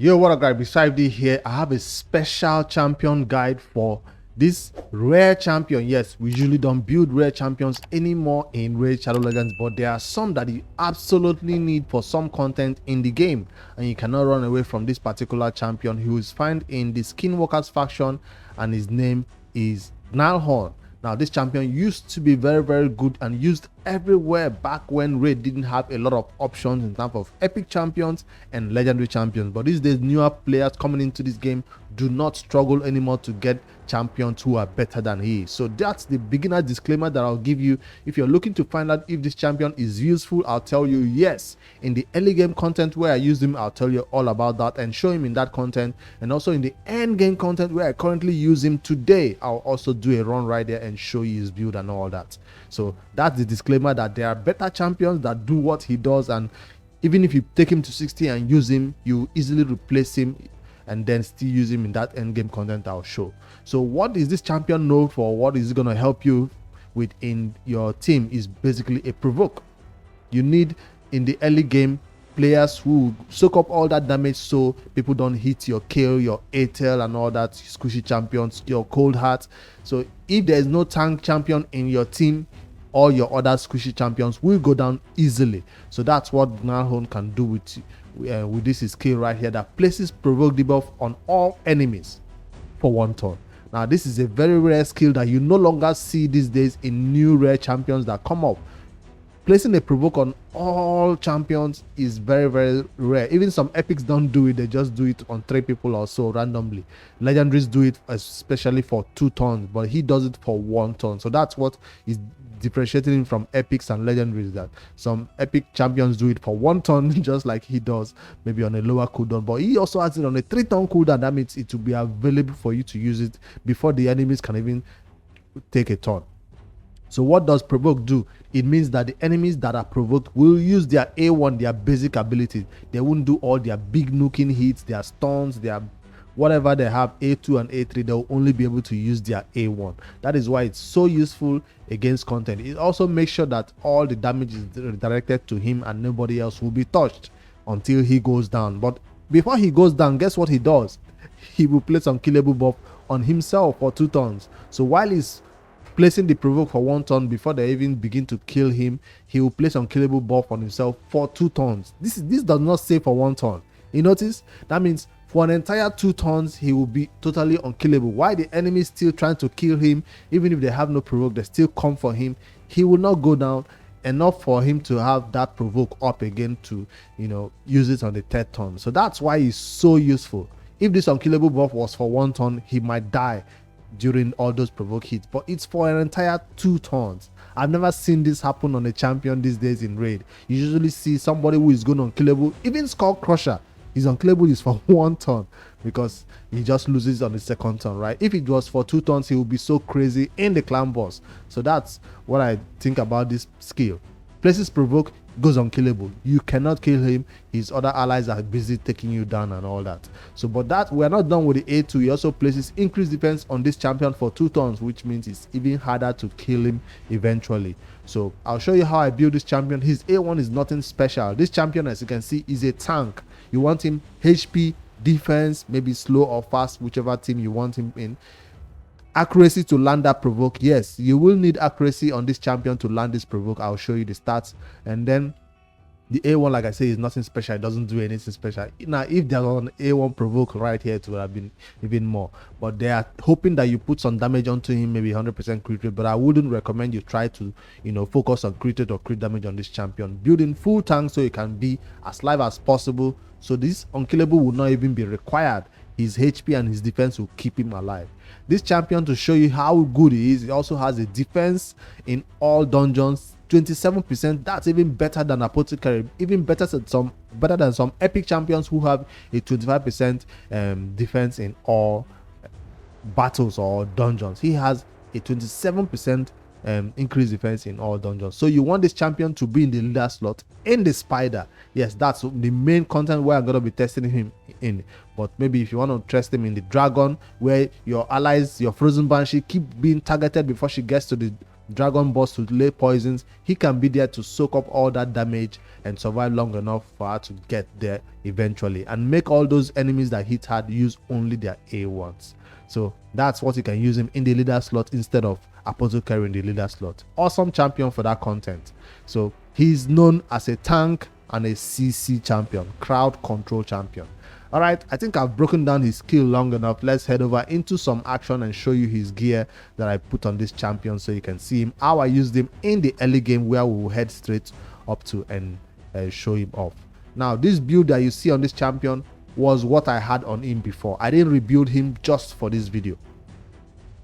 Yo, what up guys, beside me here, I have a special champion guide for this rare champion. Yes, we usually don't build rare champions anymore in Raid Shadow Legends, but there are some that you absolutely need for some content in the game, and you cannot run away from this particular champion who is found in the Skinwalkers faction, and his name is Gnarlhorn. Now, this champion used to be very good and used everywhere back when Raid didn't have a lot of options in terms of epic champions and legendary champions. But these days, newer players coming into this game do not struggle anymore to get champions who are better than he is. So that's the beginner disclaimer that I'll give you. If you're looking to find out if this champion is useful, I'll tell you yes. In the early game content where I use him, I'll tell you all about that and show him in that content. And also in the end game content where I currently use him today, I'll also do a run right there and show you his build and all that. So that's the disclaimer, that there are better champions that do what he does, and even if you take him to 60 and use him, you easily replace him and then still use him in that end game content I'll show. So what is this champion known for? What is it going to help you with in your team is basically a provoke. You need in the early game players who soak up all that damage so people don't hit your kill, your ATL and all that, squishy champions, your cold heart. So if there is no tank champion in your team, all your other squishy champions will go down easily. So that's what Gnarlhorn can do with this skill right here that places provoke debuff on all enemies for 1 turn. Now this is a very rare skill that you no longer see these days in new rare champions that come up. Placing a provoke on all champions is very rare. Even some epics don't do it, they just do it on 3 people or so randomly. Legendaries do it especially for 2 turns, but he does it for 1 turn. So that's what is differentiating him from epics and legendaries, that some epic champions do it for 1 turn just like he does, maybe on a lower cooldown, but he also has it on a 3 turn cooldown. That means it will be available for you to use it before the enemies can even take a turn. So what does provoke do? It means that the enemies that are provoked will use their A1, their basic abilities. They won't do all their big nuking hits, their stuns, their whatever they have, A2 and A3. They'll only be able to use their A1. That is why it's so useful against content. It also makes sure that all the damage is directed to him and nobody else will be touched until he goes down. But before he goes down, guess what he does? He will place unkillable buff on himself for 2 turns. So while he's placing the provoke for 1 turn, before they even begin to kill him, he will place unkillable buff on himself for 2 turns. This does not say for 1 turn. You notice? That means for an entire 2 turns, he will be totally unkillable. While the enemy is still trying to kill him, even if they have no provoke, they still come for him. He will not go down enough for him to have that provoke up again to, use it on the 3rd turn. So that's why he's so useful. If this unkillable buff was for 1 turn, he might die during all those provoke hits, but it's for an entire 2 turns. I've never seen this happen on a champion these days in Raid. You usually see somebody who is going unkillable. Even Skull Crusher, his unkillable is for 1 turn because he just loses on the 2nd turn, right? If it was for 2 turns, he would be so crazy in the clan boss. So that's what I think about this skill. Places provoke, goes unkillable. You cannot kill him. His other allies are busy taking you down and all that. So but that we're not done with the A2. He also places increased defense on this champion for 2 turns, which means it's even harder to kill him eventually. So I'll show you how I build this champion. His A1 is nothing special. This champion, as you can see, is a tank. You want him HP, defense, maybe slow or fast, whichever team you want him in. Accuracy to land that provoke. Yes, you will need accuracy on this champion to land this provoke. I'll show you the stats. And then the A1, like I say, is nothing special. It doesn't do anything special. Now if there's an A1 provoke right here, it would have been even more, but they are hoping that you put some damage onto him, maybe 100% crit rate. But I wouldn't recommend you try to focus on crit rate or crit damage on this champion. Building full tank so it can be as live as possible, so this unkillable will not even be required. His HP and his defense will keep him alive. This champion, to show you how good he is, he also has a defense in all dungeons, 27%. That's even better than Apothecary, even better than some epic champions who have a 25% defense in all battles or dungeons. He has a 27% increased defense in all dungeons. So you want this champion to be in the leader slot in the spider. Yes, that's the main content where I'm going to be testing him in. But maybe if you want to test him in the dragon, where your allies, your Frozen Banshee, keep being targeted before she gets to the Dragon Boss to lay poisons, he can be there to soak up all that damage and survive long enough for her to get there eventually, and make all those enemies that hit her use only their A1s. So that's what you can use him in the leader slot instead of Apothecary in the leader slot. Awesome champion for that content. So he's known as a tank and a CC champion, crowd control champion. All right, I think I've broken down his skill long enough. Let's head over into some action and show you his gear that I put on this champion so you can see him, how I used him in the early game, where we will head straight up to and show him off. Now, this build that you see on this champion was what I had on him before. I didn't rebuild him just for this video.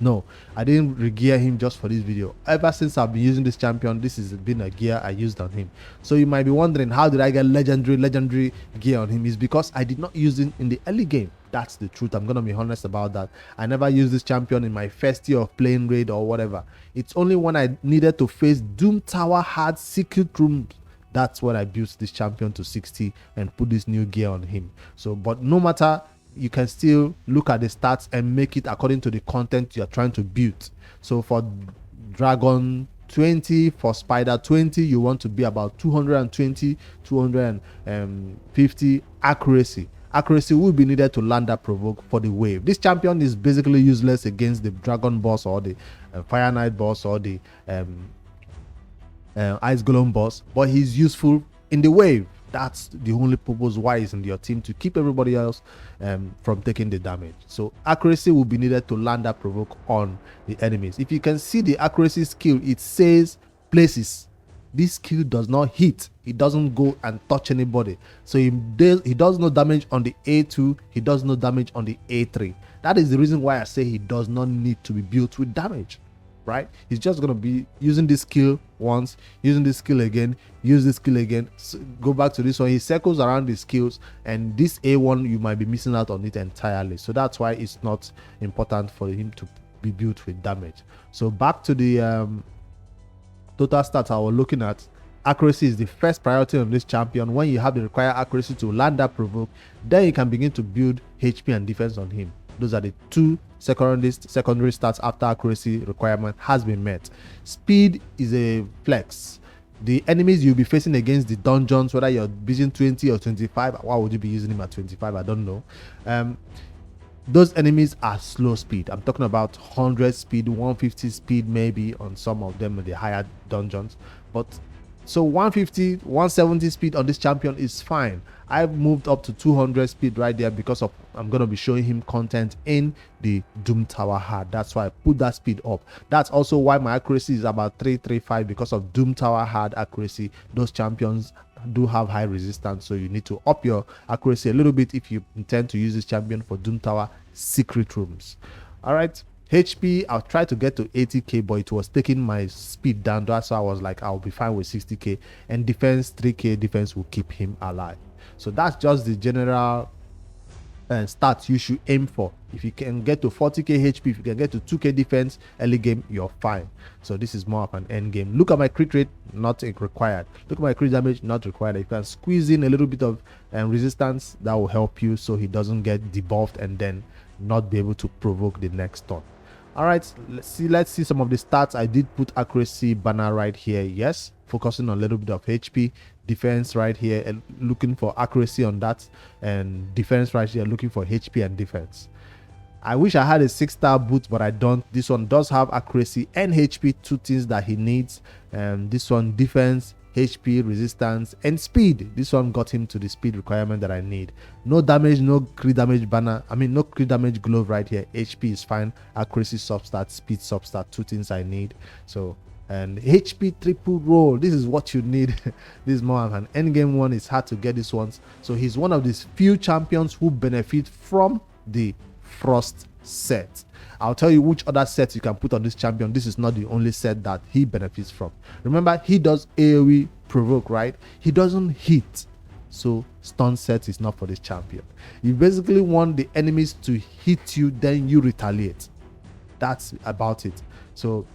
No, I didn't regear him just for this video. Ever since I've been using this champion, this has been a gear I used on him. So you might be wondering, how did I get legendary gear on him? It's because I did not use it in the early game. That's the truth. I'm gonna be honest about that. I never used this champion in my first year of playing raid or whatever. It's only when I needed to face Doom Tower hard secret rooms, that's when I built this champion to 60 and put this new gear on him. So, but no matter, you can still look at the stats and make it according to the content you're trying to build. So for Dragon 20, for Spider 20, you want to be about 220, 250 accuracy. Accuracy will be needed to land that provoke for the wave. This champion is basically useless against the Dragon boss or the Fire Knight boss or the Ice Golem boss, but he's useful in the wave. That's the only purpose why he's in your team, to keep everybody else from taking the damage. So accuracy will be needed to land that provoke on the enemies. If you can see the accuracy skill, it says places. This skill does not hit. It doesn't go and touch anybody. So he does no damage on the A2. He does no damage on the A3. That is the reason why I say he does not need to be built with damage. Right? He's just going to be using this skill once, using this skill again, use this skill again, so go back to this one. He circles around the skills, and this A1, you might be missing out on it entirely. So that's why it's not important for him to be built with damage. So back to the total stats I was looking at. Accuracy is the first priority on this champion. When you have the required accuracy to land that provoke, then you can begin to build HP and defense on him. Those are the two secondary stats after accuracy requirement has been met. Speed is a flex. The enemies you'll be facing against the dungeons, whether you're using 20 or 25, why would you be using him at 25? I don't know. Those enemies are slow speed. I'm talking about 100 speed, 150 speed maybe on some of them in the higher dungeons. But so 150, 170 speed on this champion is fine. I've moved up to 200 speed right there because of I'm going to be showing him content in the Doom Tower hard. That's why I put that speed up. That's also why my accuracy is about 335 because of Doom Tower hard accuracy. Those champions do have high resistance, so you need to up your accuracy a little bit if you intend to use this champion for Doom Tower secret rooms. All right. HP, I'll try to get to 80k, but it was taking my speed down. That's why I was like, I'll be fine with 60k. And defense, 3k defense will keep him alive. So that's just the general stats you should aim for. If you can get to 40k HP, if you can get to 2k defense early game, you're fine. So this is more of an end game. Look at my crit rate, not required. Look at my crit damage, not required. If you can squeeze in a little bit of resistance, that will help you so he doesn't get debuffed and then not be able to provoke the next turn. All right, let's see some of the stats. I did put accuracy banner right here, yes, focusing on a little bit of HP. Defense right here and looking for accuracy on that, and defense right here looking for HP and defense. I wish I had a 6-star boot, but I don't. This one does have accuracy and HP, two things that he needs. And this one, defense, HP, resistance, and speed. This one got him to the speed requirement that I need. No damage, no crit damage banner. I mean, no crit damage glove right here. HP is fine. Accuracy substat, speed substat, two things I need. So, and HP triple roll. This is what you need. This is more of an endgame one. It's hard to get these ones. So he's one of these few champions who benefit from the Frost set. I'll tell you which other sets you can put on this champion. This is not the only set that he benefits from. Remember, he does AoE provoke, right? He doesn't hit. So stun set is not for this champion. You basically want the enemies to hit you, then you retaliate. That's about it. So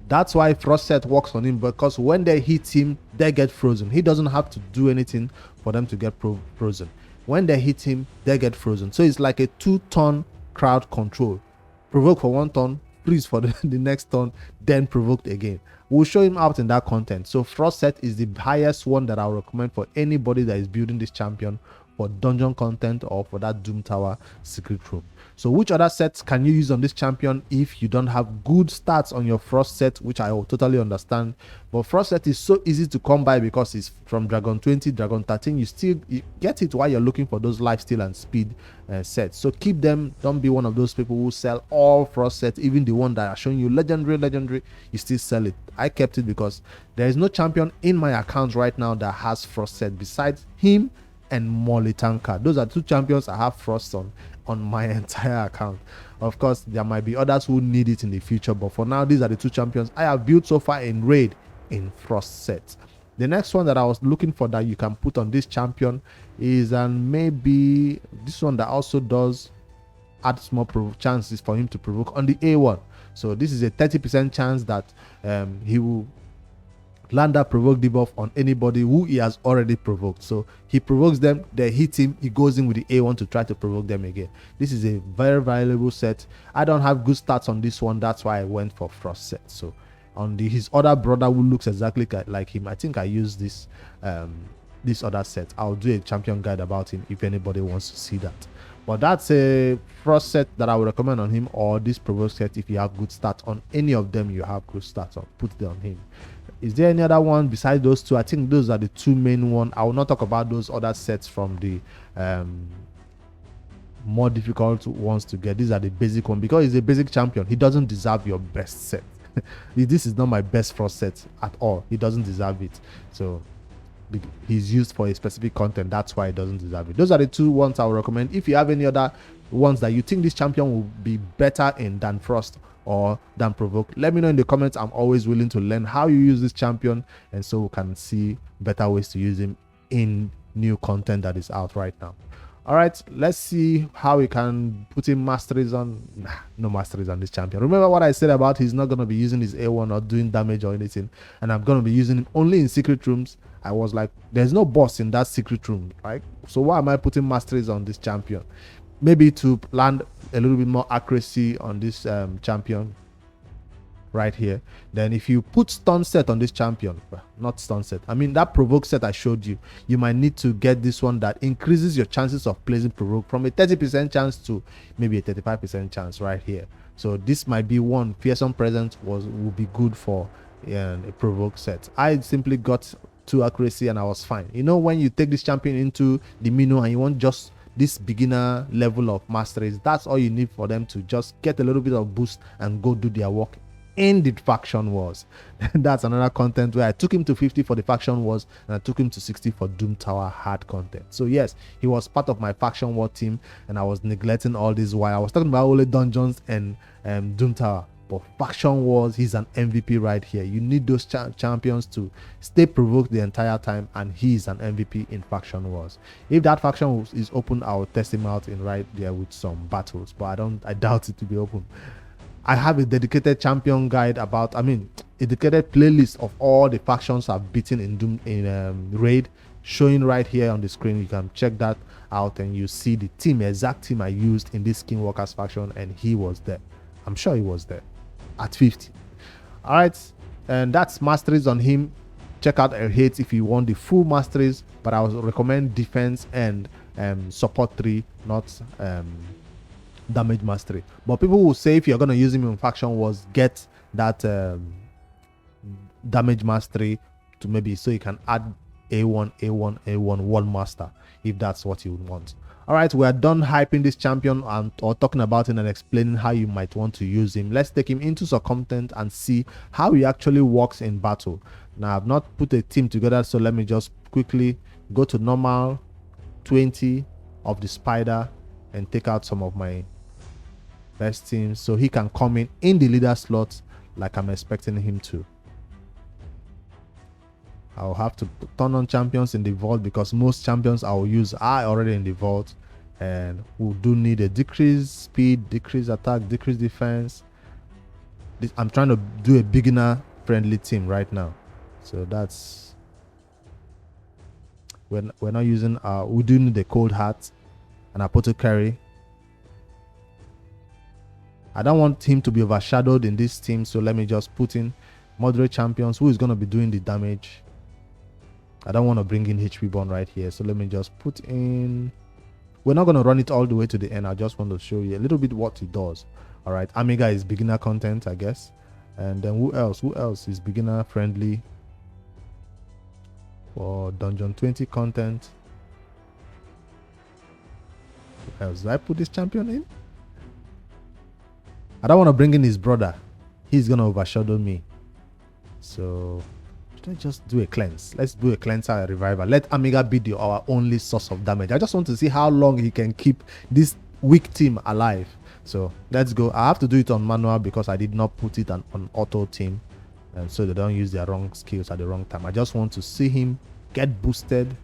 that's why Frost set works on him, because when they hit him, they get frozen. He doesn't have to do anything for them to get frozen. When they hit him, they get frozen. So it's like a 2-turn crowd control. Provoke for 1 turn, freeze for the next turn, then provoked again. We'll show him out in that content. So frost set is the highest one that I'll recommend for anybody that is building this champion for dungeon content or for that Doom Tower secret room. So which other sets can you use on this champion if you don't have good stats on your frost set, which I will totally understand. But frost set is so easy to come by because it's from Dragon 20, Dragon 13. You get it while you're looking for those lifesteal and speed sets. So keep them. Don't be one of those people who sell all frost sets, even the one that are showing you legendary, you still sell it. I kept it because there is no champion in my account right now that has frost set besides him and Molitanka. Those are two champions I have frost on my entire account. Of course, there might be others who need it in the future, but for now, these are the two champions I have built so far in raid in frost set. The next one that I was looking for that you can put on this champion is maybe this one that also does add small chances for him to provoke on the A1. So this is a 30% chance that he will land that provoke debuff on anybody who he has already provoked. So he provokes them, they hit him, he goes in with the A1 to try to provoke them again. This is a very valuable set. I don't have good stats on this one, that's why I went for frost set. So on his other brother who looks exactly like him, I think I use this other set. I'll do a champion guide about him if anybody wants to see that. But that's a frost set that I would recommend on him, or this provoke set if you have good stats on any of them. You have good stats on, put them on him. Is there any other one besides those two? I think those are the two main ones. I will not talk about those other sets from the more difficult ones to get. These are the basic one because he's a basic champion. He doesn't deserve your best set. This is not my best frost set at all. He doesn't deserve it. So he's used for a specific content. That's why he doesn't deserve it. Those are the two ones I would recommend. If you have any other ones that you think this champion will be better in than frost or than provoke, let me know in the comments. I'm always willing to learn how you use this champion, and so we can see better ways to use him in new content that is out right now. All right, let's see how we can put in masteries on. No masteries on this champion. Remember what I said about he's not going to be using his A1 or doing damage or anything, and I'm going to be using him only in secret rooms. I was like, there's no boss in that secret room, right? So why am I putting masteries on this champion? Maybe to land a little bit more accuracy on this champion right here. Then if you put stun set on this champion, well, not stun set, I mean that provoke set I showed you, you might need to get this one that increases your chances of placing provoke from a 30% chance to maybe a 35% chance right here. So this might be one. Fearsome Presence would be good for a provoke set. I simply got 2 accuracy and I was fine. You know, when you take this champion into the menu and you want just this beginner level of masteries, that's all you need for them to just get a little bit of boost and go do their work in the faction wars. That's another content where I took him to 50 for the faction wars and I took him to 60 for Doom Tower hard content. So yes, he was part of my faction war team and I was neglecting all this while I was talking about only dungeons and Doom Tower. But faction wars, he's an MVP right here. You need those champions to stay provoked the entire time, and he's an MVP in faction wars. If that faction is open, I'll test him out in right there with some battles, but I doubt it to be open. I have a dedicated champion guide about, a dedicated playlist of all the factions I've beaten in raid, showing right here on the screen. You can check that out and you see the exact team I used in this Skinwalkers faction, and he was there. I'm sure he was there at 50. All right, and that's masteries on him. Check out Hate if you want the full masteries, but I would recommend defense and support 3, not damage mastery. But people will say if you're going to use him in faction wars, get that damage mastery to maybe so you can add A1 wall master if that's what you want. All right, we are done hyping this champion or talking about him and explaining how you might want to use him. Let's take him into some content and see how he actually works in battle. Now, I've not put a team together, so let me just quickly go to normal 20 of the spider and take out some of my best teams so he can come in the leader slot like I'm expecting him to. I'll have to turn on champions in the vault because most champions I will use are already in the vault, and we do need a decrease speed, decrease attack, decrease defense. I'm trying to do a beginner friendly team right now, so that's we're not using we do need a cold heart, an apothecary, I don't want him to be overshadowed in this team, so let me just put in moderate champions. Who is going to be doing the damage? I don't want to bring in HP Bond right here, so let me just put in... We're not going to run it all the way to the end. I just want to show you a little bit what it does. All right, Amiga is beginner content, I guess. And then who else is beginner friendly for Dungeon 20 content? Who else? Did I put this champion in? I don't want to bring in his brother. He's going to overshadow me. So should I just do a cleanse? Let's do a cleanser, a revival. Let Amiga be our only source of damage. I just want to see how long he can keep this weak team alive. So let's go. I have to do it on manual because I did not put it on auto team, and so they don't use their wrong skills at the wrong time. I just want to see him get boosted.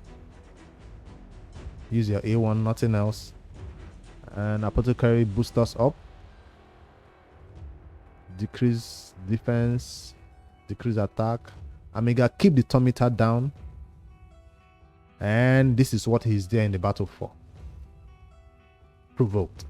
Use your A1, nothing else. And Apothecary boost us up. Decrease defense, decrease attack. Amiga, keep the tummy meter down. And this is what he's there in the battle for. Provoked.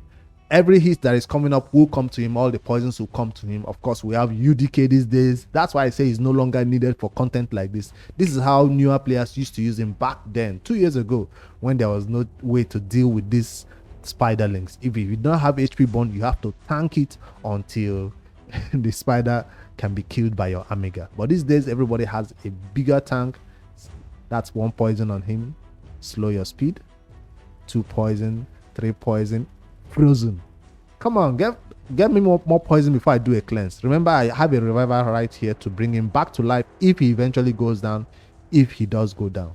Every hit that is coming up will come to him. All the poisons will come to him. Of course, we have UDK these days. That's why I say he's no longer needed for content like this. This is how newer players used to use him back then, 2 years ago, when there was no way to deal with these spiderlings. If you don't have HP Bond, you have to tank it until the spider can be killed by your Amiga. But these days, everybody has a bigger tank. That's 1 poison on him. Slow your speed. 2 poison. 3 poison. Frozen. Come on, get me more poison before I do a cleanse. Remember, I have a revival right here to bring him back to life if he eventually goes down. If he does go down.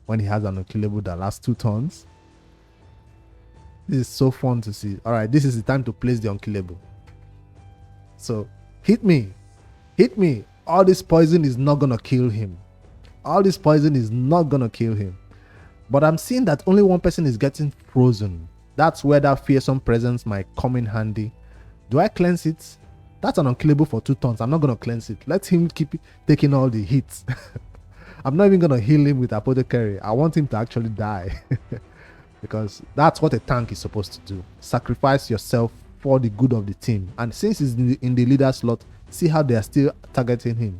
When he has an unkillable that lasts 2 turns. This is so fun to see. Alright, this is the time to place the unkillable. So, hit me. Hit me. All this poison is not gonna kill him. All this poison is not gonna kill him. But I'm seeing that only 1 person is getting frozen. That's where that fearsome presence might come in handy. Do I cleanse it? That's an unkillable for 2 turns. I'm not going to cleanse it. Let him keep taking all the hits. I'm not even going to heal him with Apothecary. I want him to actually die. Because that's what a tank is supposed to do. Sacrifice yourself for the good of the team. And since he's in the leader slot, see how they are still targeting him.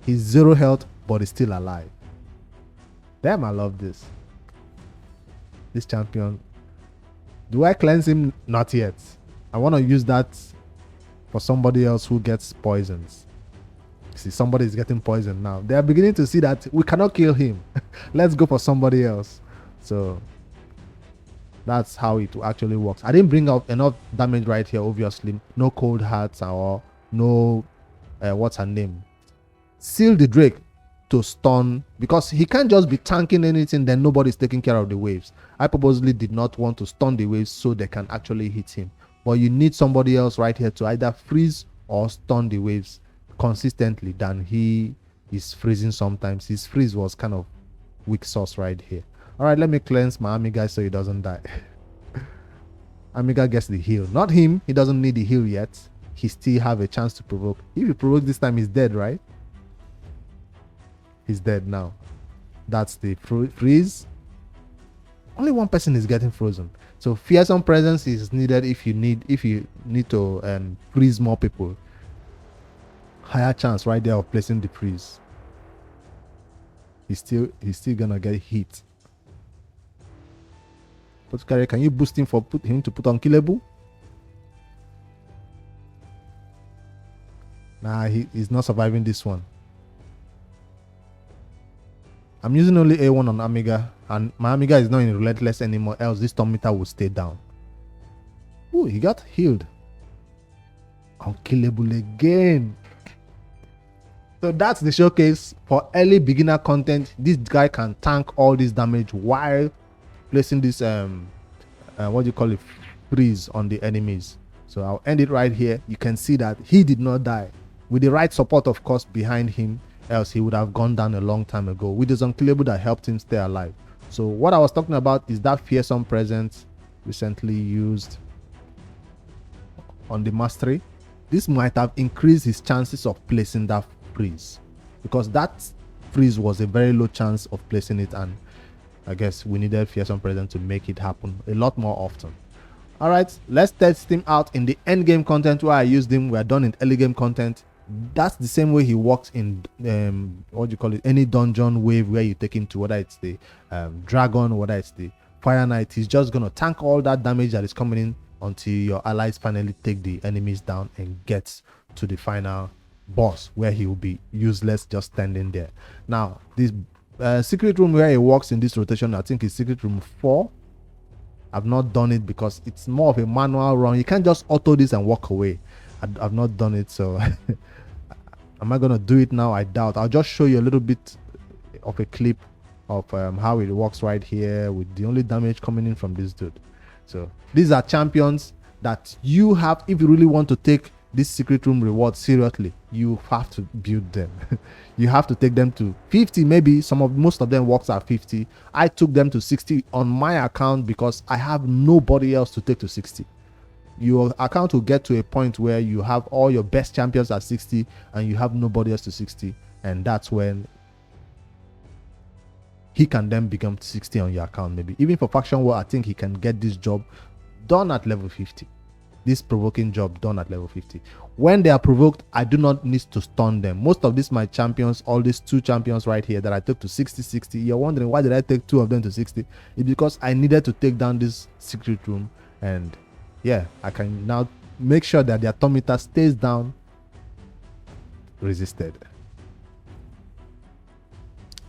He's 0 health, but he's still alive. Damn, I love this. This champion. Do I cleanse him? Not yet. I want to use that for somebody else who gets poisons. See, somebody is getting poisoned now. They are beginning to see that we cannot kill him. Let's go for somebody else. So that's how it actually works. I didn't bring out enough damage right here, obviously. No cold hearts or no what's her name? Seal the Drake to stun, because he can't just be tanking anything then nobody's taking care of the waves. I purposely did not want to stun the waves so they can actually hit him, but you need somebody else right here to either freeze or stun the waves consistently than he is freezing sometimes. His freeze was kind of weak sauce right here. All right, let me cleanse my Amiga so he doesn't die. Amiga gets the heal, not him. He doesn't need the heal yet. He still have a chance to provoke. If he provokes this time, he's dead, right? He's dead now. That's the freeze. Only 1 person is getting frozen. So fearsome presence is needed if you need to freeze more people. Higher chance right there of placing the freeze. He's still gonna get hit. Apothecary, can you boost him for him to put unkillable? Nah, he's not surviving this one. I'm using only A1 on Amiga, and my Amiga is not in Relentless anymore, else this turn meter will stay down. Ooh, he got healed. Unkillable again. So that's the showcase for early beginner content. This guy can tank all this damage while placing this what do you call it, freeze on the enemies. So I'll end it right here. You can see that he did not die. With the right support, of course, behind him, else he would have gone down a long time ago, with his unkillable that helped him stay alive. So what I was talking about is that fearsome presence recently used on the mastery. This might have increased his chances of placing that freeze, because that freeze was a very low chance of placing it, and I guess we needed fearsome presence to make it happen a lot more often. All right, let's test him out in the end game content where I used him. We're done in early game content. That's the same way he works in what do you call it, any dungeon wave where you take him to, whether it's the dragon, whether it's the fire knight. He's just gonna tank all that damage that is coming in until your allies finally take the enemies down and gets to the final boss, where he will be useless just standing there. Now this secret room where he works in this rotation, I think is secret room 4. I've not done it because it's more of a manual run. You can't just auto this and walk away. I've not done it, so am I gonna do it now? I doubt. I'll just show you a little bit of a clip of how it works right here, with the only damage coming in from this dude. So these are champions that you have, if you really want to take this secret room reward seriously, you have to build them. You have to take them to 50, maybe most of them works at 50. I took them to 60 on my account because I have nobody else to take to 60. Your account will get to a point where you have all your best champions at 60 and you have nobody else to 60, and that's when he can then become 60 on your account. Maybe even for faction war, I think he can get this job done at level 50. This provoking job done at level 50. When they are provoked, I do not need to stun them. Most of these my champions, all these 2 champions right here that I took to 60. You're wondering, why did I take 2 of them to 60? It's because I needed to take down this secret room, and yeah, I can now make sure that the atometer stays down resisted.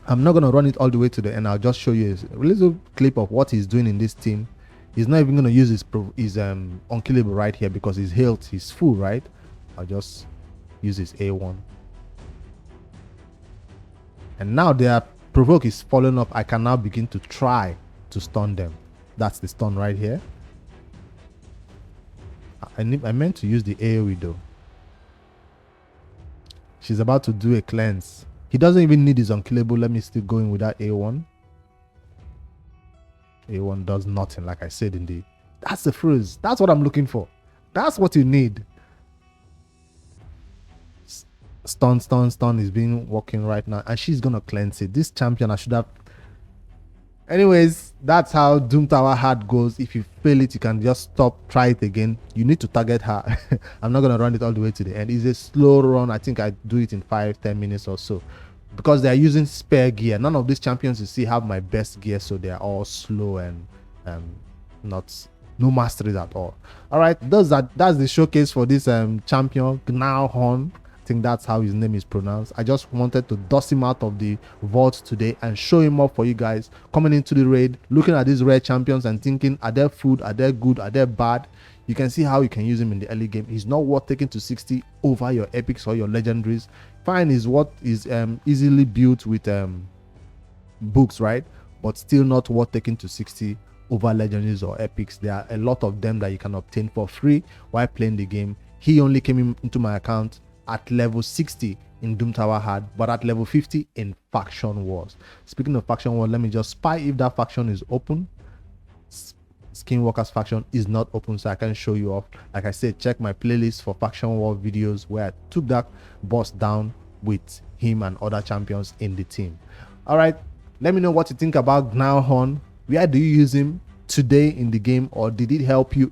I'm not going to run it all the way to the end. I'll just show you a little clip of what he's doing in this team. He's not even going to use his unkillable right here because his health is full, right? I'll just use his A1. And now their provoke is falling off. I can now begin to try to stun them. That's the stun right here. I meant to use the AoE though. She's about to do a cleanse. He doesn't even need his unkillable. Let me still go in with that A1. A1 does nothing, like I said in the... That's the freeze. That's what I'm looking for. That's what you need. Stun is being working right now, and she's gonna cleanse it. This champion, I should have... Anyways, that's how Doom Tower hard goes. If you fail it, you can just stop, try it again. You need to target her. I'm not gonna run it all the way to the end. It's a slow run. I think I do it in 5-10 minutes or so, because they are using spare gear. None of these champions you see have my best gear, so they are all slow and no masteries at all. All right, that's the showcase for this champion, Gnarlhorn. I think that's how his name is pronounced. I just wanted to dust him out of the vault today and show him up for you guys coming into the raid, looking at these rare champions and thinking, are they good, are they good, are they bad? You can see how you can use him in the early game. He's not worth taking to 60 over your epics or your legendaries. Fine is what is easily built with books, right? But still not worth taking to 60 over legendaries or epics. There are a lot of them that you can obtain for free while playing the game. He only came into my account at level 60 in Doom Tower Hard, but at level 50 in Faction Wars. Speaking of Faction Wars, let me just spy if that faction is open. Skinwalker's faction is not open, so I can show you off. Like I said, check my playlist for Faction War videos where I took that boss down with him and other champions in the team. All right, let me know what you think about Gnarlhorn. Where do you use him today in the game, or did it help you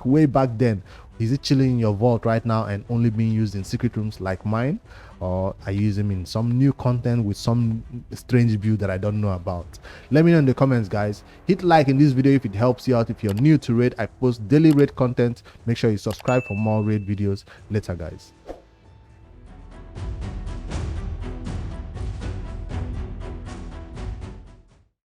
way back then? Is it chilling in your vault right now and only being used in secret rooms like mine, or I use him in some new content with some strange build that I don't know about? Let me know in the comments, guys. Hit like in this video if it helps you out. If you're new to raid, I post daily raid content. Make sure you subscribe for more raid videos. Later, guys.